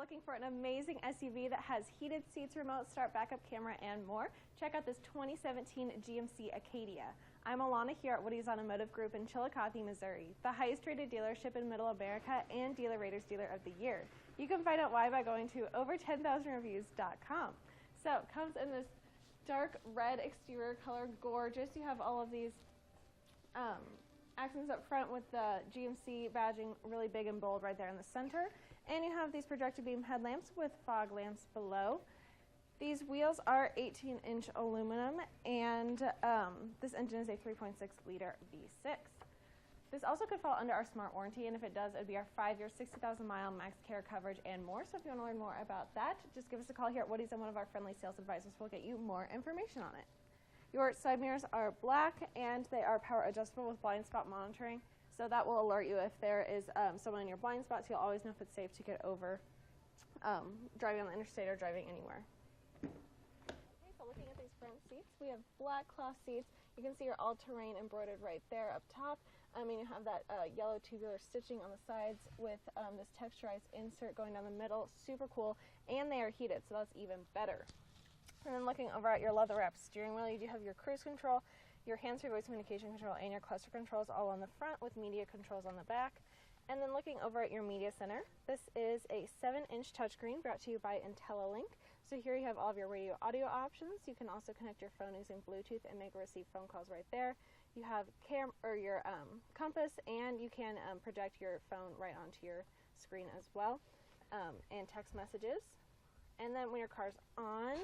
looking for an amazing SUV that has heated seats, remote start, backup camera, and more, check out this 2017 GMC ACADIA. I'm Alana here at Woody's Automotive Group in Chillicothe, Missouri, the highest rated dealership in Middle America and Dealer Raters Dealer of the Year. You can find out why by going to over10,000reviews.com. So it comes in this dark red exterior color, gorgeous. You have all of these accents up front with the GMC badging really big and bold right there in the center. And you have these projector beam headlamps with fog lamps below. These wheels are 18-inch aluminum, and this engine is a 3.6-liter V6. This also could fall under our smart warranty, and if it does, it would be our 5-year, 60,000-mile max care coverage and more. So if you want to learn more about that, just give us a call here at Woody's, and one of our friendly sales advisors will get you more information on it. Your side mirrors are black, and they are power adjustable with blind spot monitoring. So that will alert you if there is someone in your blind spots. You'll always know if it's safe to get over driving on the interstate or driving anywhere. Okay, so looking at these front seats, we have black cloth seats. You can see your all-terrain embroidered right there up top. And you have that yellow tubular stitching on the sides with this texturized insert going down the middle. Super cool. And they are heated, so that's even better. And then looking over at your leather-wrapped steering wheel, you do have your cruise control, your hands-free voice communication control, and your cluster controls all on the front with media controls on the back. And then looking over at your media center, this is a 7-inch touchscreen brought to you by IntelliLink. So here you have all of your radio audio options. You can also connect your phone using Bluetooth and make or receive phone calls right there. You have your compass, and you can project your phone right onto your screen as well, and text messages. And then when your car's on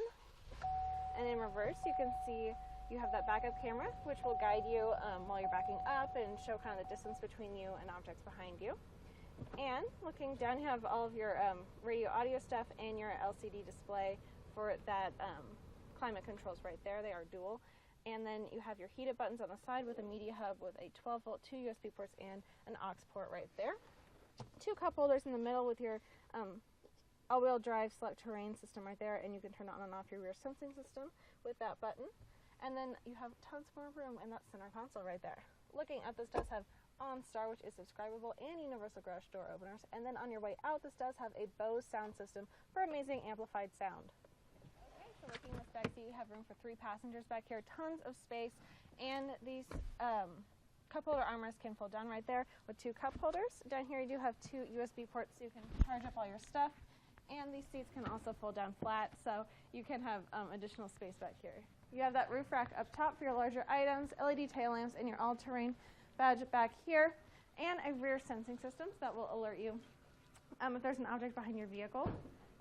and in reverse, you can see you have that backup camera, which will guide you while you're backing up and show kind of the distance between you and objects behind you. And looking down, you have all of your radio audio stuff and your LCD display for that climate controls right there. They are dual. And then you have your heated buttons on the side with a media hub with a 12-volt, 2 USB ports, and an aux port right there. 2 cup holders in the middle with your all-wheel drive select terrain system right there, and you can turn on and off your rear sensing system with that button. And then you have tons more room in that center console right there. Looking at this does have OnStar, which is subscribable, and universal garage door openers. And then on your way out, this does have a Bose sound system for amazing amplified sound. Okay, so looking in this back seat, you have room for 3 passengers back here, tons of space, and these cup holder armrests can fold down right there with 2 cup holders. Down here you do have 2 USB ports so you can charge up all your stuff. And these seats can also fold down flat, so you can have additional space back here. You have that roof rack up top for your larger items, LED tail lamps, and your all-terrain badge back here, and a rear sensing system that will alert you if there's an object behind your vehicle.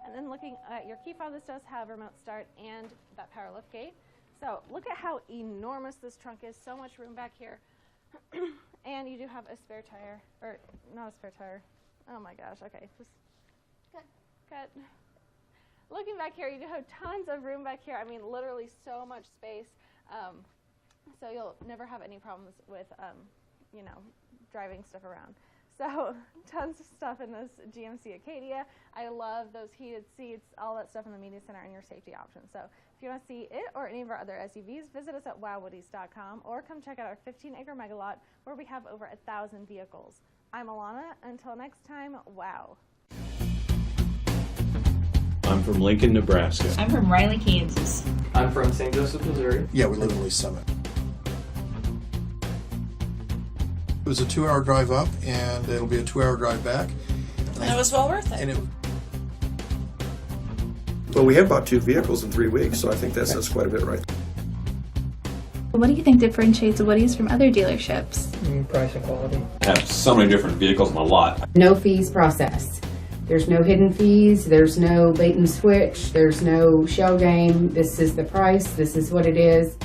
And then looking at your key fob, this does have remote start and that power lift gate. So look at how enormous this trunk is, so much room back here. And you do have a spare tire, or not a spare tire. Oh my gosh, okay, just cut. Looking back here, you do have tons of room back here. I mean, literally so much space. So you'll never have any problems with, you know, driving stuff around. So tons of stuff in this GMC ACADIA. I love those heated seats, all that stuff in the media center, and your safety options. So if you want to see it or any of our other SUVs, visit us at WowWoodys.com or come check out our 15-acre mega lot where we have over 1,000 vehicles. I'm Alana. Until next time, wow. I'm from Lincoln, Nebraska. I'm from Riley, Kansas. I'm from St. Joseph, Missouri. Yeah, we live in Lee Summit. It was a 2-hour drive up, and it'll be a 2-hour drive back. And it was well worth it. Well, we have bought 2 vehicles in 3 weeks, so I think that says quite a bit right. What do you think differentiates Woody's from other dealerships? Price and quality. I have so many different vehicles in my lot. No fees processed. There's no hidden fees, there's no bait and switch, there's no shell game. This is the price, this is what it is.